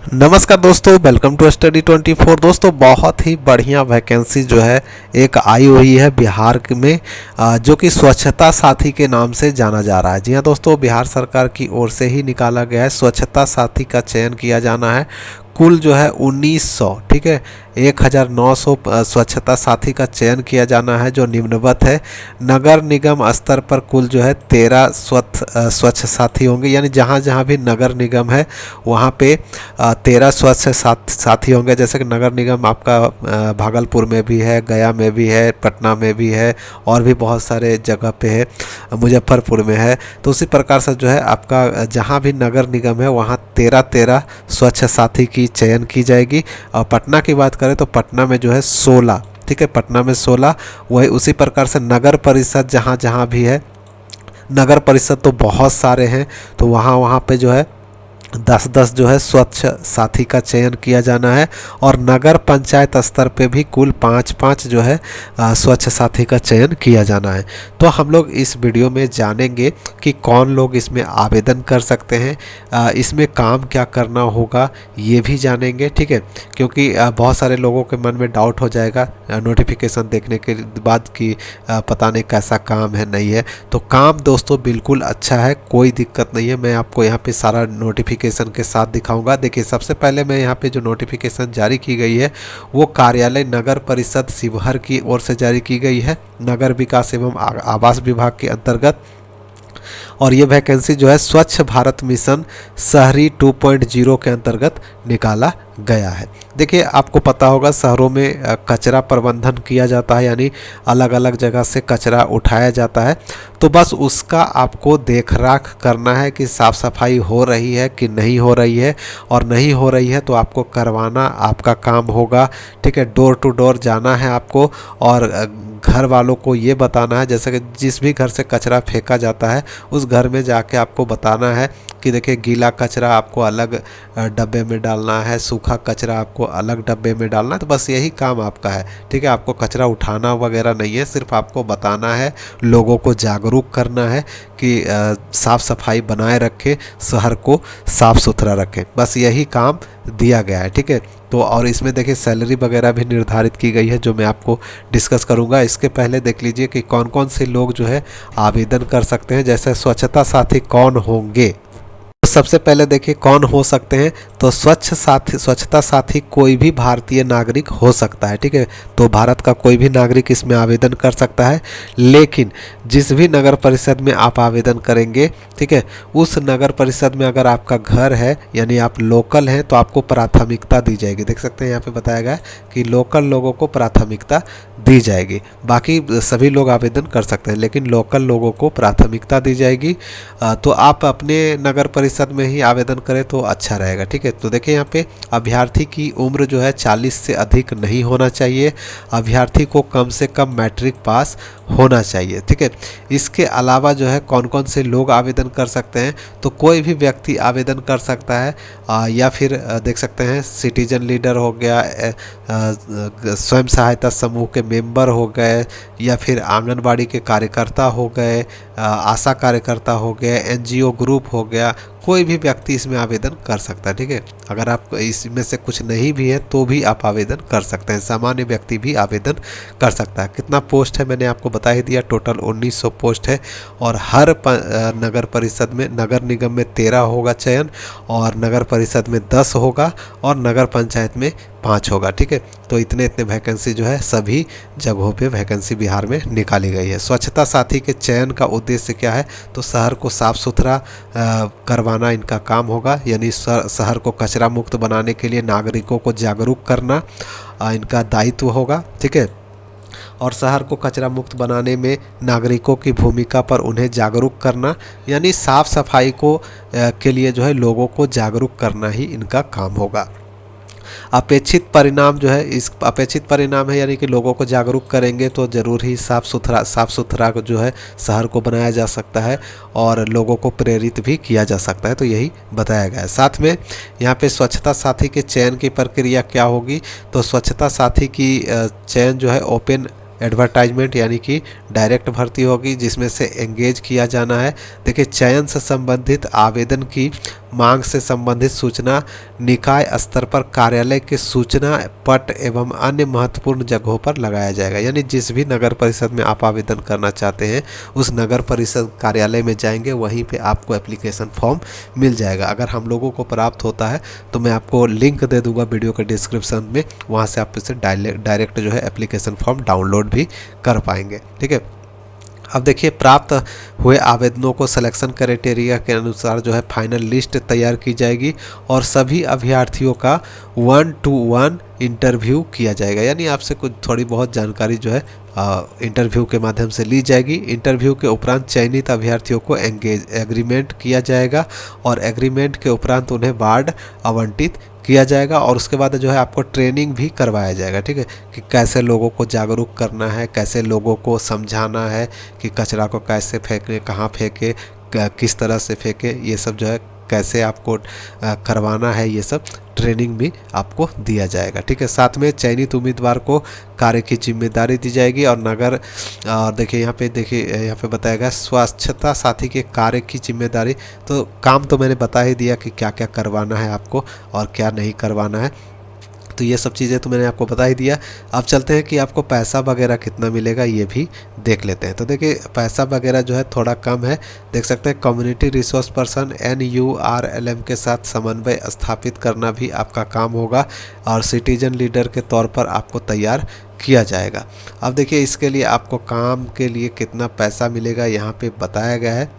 नमस्कार दोस्तों, welcome to study 24। दोस्तों बहुत ही बढ़िया वैकेंसी जो है एक आई हुई है बिहार में, जो कि स्वच्छता साथी के नाम से जाना जा रहा है। जी हाँ दोस्तों, बिहार सरकार की ओर से ही निकाला गया है। स्वच्छता साथी का चयन किया जाना है। कुल जो है 1900, ठीक है, 1900 स्वच्छता साथी का चयन किया जाना है जो निम्नवत है। नगर निगम स्तर पर कुल जो है 13 स्वच्छ साथी होंगे, यानी जहाँ जहाँ भी नगर निगम है वहाँ पे 13 स्वच्छ साथी होंगे। जैसे कि नगर निगम आपका भागलपुर में भी है, गया में भी है, पटना में भी है, और भी बहुत सारे जगह पे है, मुजफ्फरपुर में है। तो उसी प्रकार से जो है आपका जहाँ भी नगर निगम है वहाँ 13 स्वच्छ साथी की चयन की जाएगी। और पटना की बात करें तो पटना में जो है 16, ठीक है, पटना में 16। वही उसी प्रकार से नगर परिषद जहाँ जहाँ भी है, नगर परिषद तो बहुत सारे हैं, तो वहाँ वहाँ पे जो है 10-10 जो है स्वच्छ साथी का चयन किया जाना है। और नगर पंचायत स्तर पे भी कुल 5-5 जो है स्वच्छ साथी का चयन किया जाना है। तो हम लोग इस वीडियो में जानेंगे कि कौन लोग इसमें आवेदन कर सकते हैं, इसमें काम क्या करना होगा ये भी जानेंगे, ठीक है। क्योंकि बहुत सारे लोगों के मन में डाउट हो जाएगा नोटिफिकेशन देखने के बाद कि पता नहीं कैसा काम है नहीं है। तो काम दोस्तों बिल्कुल अच्छा है, कोई दिक्कत नहीं है। मैं आपको यहाँ पे सारा नोटिफिकेशन के साथ दिखाऊंगा। देखिए, सबसे पहले मैं यहाँ पे जो नोटिफिकेशन जारी की गई है वो कार्यालय नगर परिषद शिवहर की ओर से जारी की गई है, नगर विकास एवं आवास विभाग के अंतर्गत। और ये वैकेंसी जो है स्वच्छ भारत मिशन शहरी 2.0 के अंतर्गत निकाला गया है। देखिए, आपको पता होगा शहरों में कचरा प्रबंधन किया जाता है, यानी अलग अलग जगह से कचरा उठाया जाता है। तो बस उसका आपको देखरेख करना है कि साफ़ सफाई हो रही है कि नहीं हो रही है, और नहीं हो रही है तो आपको करवाना आपका काम होगा, ठीक है। डोर टू डोर जाना है आपको, और घर वालों को ये बताना है, जैसे कि जिस भी घर से कचरा फेंका जाता है उस घर में जाके आपको बताना है कि देखिए, गीला कचरा आपको अलग डब्बे में डालना है, सूखा कचरा आपको अलग डब्बे में डालना है। तो बस यही काम आपका है, ठीक है। आपको कचरा उठाना वगैरह नहीं है, सिर्फ आपको बताना है, लोगों को जागरूक करना है कि साफ़ सफाई बनाए रखें, शहर को साफ़ सुथरा रखें। बस यही काम दिया गया है, ठीक है। तो और इसमें देखिए सैलरी वगैरह भी निर्धारित की गई है, जो मैं आपको डिस्कस करूंगा। इसके पहले देख लीजिए कि कौन कौन से लोग जो है आवेदन कर सकते हैं। जैसे स्वच्छता साथी कौन होंगे, तो सबसे पहले देखिए कौन हो सकते हैं। तो स्वच्छता साथी कोई भी भारतीय नागरिक हो सकता है, ठीक है। तो भारत का कोई भी नागरिक इसमें आवेदन कर सकता है। लेकिन जिस भी नगर परिषद में आप आवेदन करेंगे, ठीक है, उस नगर परिषद में अगर आपका घर है, यानी आप लोकल हैं, तो आपको प्राथमिकता दी जाएगी। देख सकते हैं यहाँ पे बताया गया है कि लोकल लोगों को प्राथमिकता दी जाएगी। बाकी सभी लोग आवेदन कर सकते हैं, लेकिन लोकल लोगों को प्राथमिकता दी जाएगी। तो आप अपने नगर परिषद में ही आवेदन करें तो अच्छा रहेगा, ठीक है। तो देखिए, यहाँ पे अभ्यर्थी की उम्र जो है 40 से अधिक नहीं होना चाहिए। अभ्यर्थी को कम से कम मैट्रिक पास होना चाहिए, ठीक है। इसके अलावा जो है कौन कौन से लोग आवेदन कर सकते हैं, तो कोई भी व्यक्ति आवेदन कर सकता है, या फिर देख सकते हैं सिटीजन लीडर हो गया, स्वयं सहायता समूह के मेंबर हो गए, या फिर आंगनबाड़ी के कार्यकर्ता हो गए, आशा कार्यकर्ता हो गए, एनजीओ ग्रुप हो गया। कोई भी व्यक्ति इसमें आवेदन कर सकता है, ठीक है। अगर आप इसमें से कुछ नहीं भी है तो भी आप आवेदन कर सकते हैं, सामान्य व्यक्ति भी आवेदन कर सकता है। कितना पोस्ट है मैंने आपको बता ही दिया, टोटल 1900 पोस्ट है। और हर नगर परिषद में, नगर निगम में 13 होगा चयन, और नगर परिषद में 10 होगा, और नगर पंचायत में 5 होगा, ठीक है। तो इतने वैकेंसी जो है सभी जगहों पे वैकेंसी बिहार में निकाली गई है। स्वच्छता साथी के चयन का उद्देश्य क्या है, तो शहर को साफ सुथरा करवाना इनका काम होगा, यानी शहर को कचरा मुक्त बनाने के लिए नागरिकों को जागरूक करना इनका दायित्व होगा, ठीक है। और शहर को कचरा मुक्त बनाने में नागरिकों की भूमिका पर उन्हें जागरूक करना, यानी साफ सफाई को के लिए जो है लोगों को जागरूक करना ही इनका काम होगा। अपेक्षित परिणाम जो है, इस अपेक्षित परिणाम है, यानी कि लोगों को जागरूक करेंगे तो ज़रूर ही साफ़ सुथरा जो है शहर को बनाया जा सकता है, और लोगों को प्रेरित भी किया जा सकता है। तो यही बताया गया है। साथ में यहाँ पे स्वच्छता साथी के चयन की प्रक्रिया क्या होगी, तो स्वच्छता साथी की चयन जो है ओपन एडवर्टाइजमेंट यानी कि डायरेक्ट भर्ती होगी, जिसमें से एंगेज किया जाना है। देखिए, चयन से संबंधित आवेदन की मांग से संबंधित सूचना निकाय स्तर पर कार्यालय के सूचना पट एवं अन्य महत्वपूर्ण जगहों पर लगाया जाएगा। यानी जिस भी नगर परिषद में आप आवेदन करना चाहते हैं उस नगर परिषद कार्यालय में जाएंगे, वहीं पे आपको एप्लीकेशन फॉर्म मिल जाएगा। अगर हम लोगों को प्राप्त होता है तो मैं आपको लिंक दे दूंगा वीडियो के डिस्क्रिप्शन में, वहाँ से आप इसे डायरेक्ट जो है एप्लीकेशन फॉर्म डाउनलोड भी कर पाएंगे। ठीक है, अब देखिए प्राप्त हुए आवेदनों को सिलेक्शन क्राइटेरिया के अनुसार जो है फाइनल लिस्ट तैयार की जाएगी और सभी अभ्यर्थियों का 1-to-1 इंटरव्यू किया जाएगा। यानी आपसे कुछ थोड़ी बहुत जानकारी जो है इंटरव्यू के माध्यम से ली जाएगी। इंटरव्यू के उपरांत चयनित अभ्यर्थियों को एग्रीमेंट किया जाएगा और एग्रीमेंट के उपरांत उन्हें वार्ड आवंटित किया जाएगा और उसके बाद जो है आपको ट्रेनिंग भी करवाया जाएगा। ठीक है, कि कैसे लोगों को जागरूक करना है, कैसे लोगों को समझाना है कि कचरा को कैसे फेंकें, कहाँ फेंके, किस तरह से फेंके, ये सब जो है कैसे आपको करवाना है, ये सब ट्रेनिंग भी आपको दिया जाएगा। ठीक है, साथ में चयनित उम्मीदवार को कार्य की जिम्मेदारी दी जाएगी और नगर और देखिए यहाँ पे बताया गया स्वच्छता साथी के कार्य की जिम्मेदारी। तो काम तो मैंने बता ही दिया कि क्या क्या करवाना है आपको और क्या नहीं करवाना है, तो ये सब चीज़ें तो मैंने आपको बता ही दिया। अब चलते हैं कि आपको पैसा वगैरह कितना मिलेगा ये भी देख लेते हैं। तो देखिए पैसा वगैरह जो है थोड़ा कम है, देख सकते हैं। कम्युनिटी रिसोर्स पर्सन NURLM के साथ समन्वय स्थापित करना भी आपका काम होगा और सिटीजन लीडर के तौर पर आपको तैयार किया जाएगा। अब देखिए इसके लिए आपको काम के लिए कितना पैसा मिलेगा यहाँ पे बताया गया है।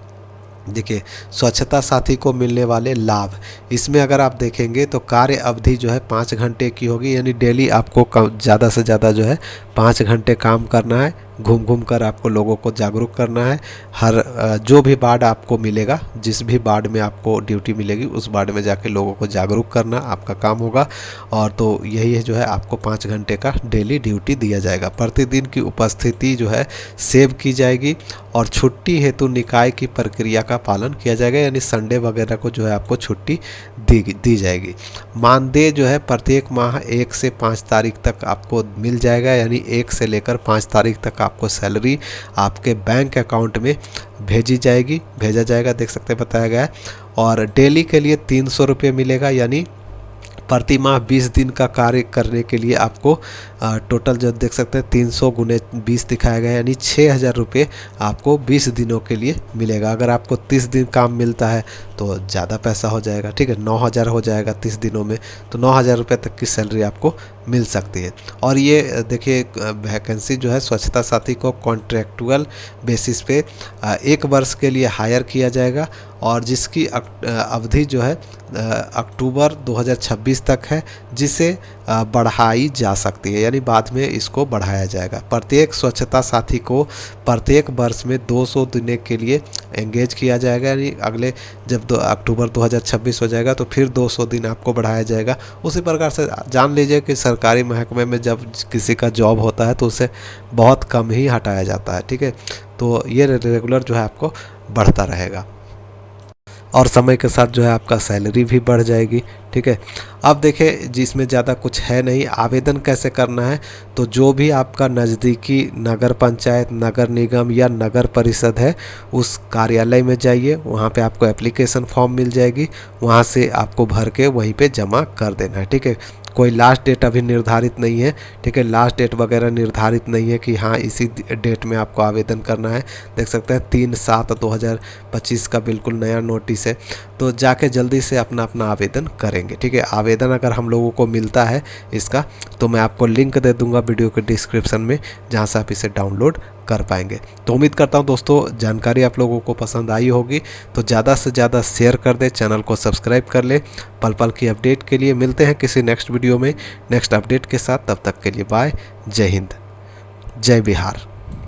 देखिए स्वच्छता साथी को मिलने वाले लाभ, इसमें अगर आप देखेंगे तो कार्य अवधि जो है 5 घंटे की होगी। यानी डेली आपको ज़्यादा से ज़्यादा जो है 5 घंटे काम करना है, घूम घूम कर आपको लोगों को जागरूक करना है। हर जो भी वार्ड आपको मिलेगा, जिस भी वार्ड में आपको ड्यूटी मिलेगी उस वार्ड में जाके लोगों को जागरूक करना आपका काम होगा। और तो यही है जो है आपको 5 घंटे का डेली ड्यूटी दिया जाएगा। प्रतिदिन की उपस्थिति जो है सेव की जाएगी और छुट्टी हेतु निकाय की प्रक्रिया का पालन किया जाएगा। यानी संडे वगैरह को जो है आपको छुट्टी दी जाएगी। मानदेय जो है प्रत्येक माह 1 से 5 तारीख तक आपको मिल जाएगा। यानी 1 से लेकर 5 तारीख तक आपको सैलरी आपके बैंक अकाउंट में भेजा जाएगा, देख सकते हैं बताया गया है। और डेली के लिए 300 रुपये मिलेगा। यानी प्रति माह 20 दिन का कार्य करने के लिए आपको टोटल जो देख सकते हैं 300 गुने 20 दिखाया गया है, यानी 6000 रुपये आपको 20 दिनों के लिए मिलेगा। अगर आपको 30 दिन काम मिलता है तो ज़्यादा पैसा हो जाएगा। ठीक है, 9000 हो जाएगा 30 दिनों में, तो 9000 रुपये तक की सैलरी आपको मिल सकती है। और ये देखिए वैकेंसी जो है स्वच्छता साथी को कॉन्ट्रैक्चुअल बेसिस पे 1 वर्ष के लिए हायर किया जाएगा और जिसकी अवधि जो है अक्टूबर 2026 तक है, जिसे बढ़ाई जा सकती है। यानी बाद में इसको बढ़ाया जाएगा। प्रत्येक स्वच्छता साथी को प्रत्येक वर्ष में 200 दिन के लिए एंगेज किया जाएगा। यानी अगले जब अक्टूबर 2026 हो जाएगा तो फिर 200 दिन आपको बढ़ाया जाएगा। उसी प्रकार से जान लीजिए कि सरकारी महकमे में जब किसी का जॉब होता है तो उसे बहुत कम ही हटाया जाता है। ठीक है, तो ये रेगुलर जो है आपको बढ़ता रहेगा और समय के साथ जो है आपका सैलरी भी बढ़ जाएगी। ठीक है, अब देखें जिसमें ज़्यादा कुछ है नहीं। आवेदन कैसे करना है, तो जो भी आपका नज़दीकी नगर पंचायत, नगर निगम या नगर परिषद है उस कार्यालय में जाइए, वहाँ पे आपको एप्लीकेशन फॉर्म मिल जाएगी, वहाँ से आपको भर के वहीं पे जमा कर देना है। ठीक है, कोई लास्ट डेट अभी निर्धारित नहीं है। ठीक है, लास्ट डेट वगैरह निर्धारित नहीं है कि हाँ इसी डेट में आपको आवेदन करना है। देख सकते हैं 3/7/2025 का बिल्कुल नया नोटिस है, तो जाके जल्दी से अपना आवेदन करेंगे। ठीक है, आवेदन अगर हम लोगों को मिलता है इसका तो मैं आपको लिंक दे दूंगा वीडियो के डिस्क्रिप्शन में, जहाँ से आप इसे डाउनलोड कर पाएंगे। तो उम्मीद करता हूँ दोस्तों जानकारी आप लोगों को पसंद आई होगी, तो ज़्यादा से ज़्यादा शेयर कर दें, चैनल को सब्सक्राइब कर ले। पल पल की अपडेट के लिए मिलते हैं किसी नेक्स्ट वीडियो में नेक्स्ट अपडेट के साथ। तब तक के लिए बाय, जय हिंद, जय बिहार।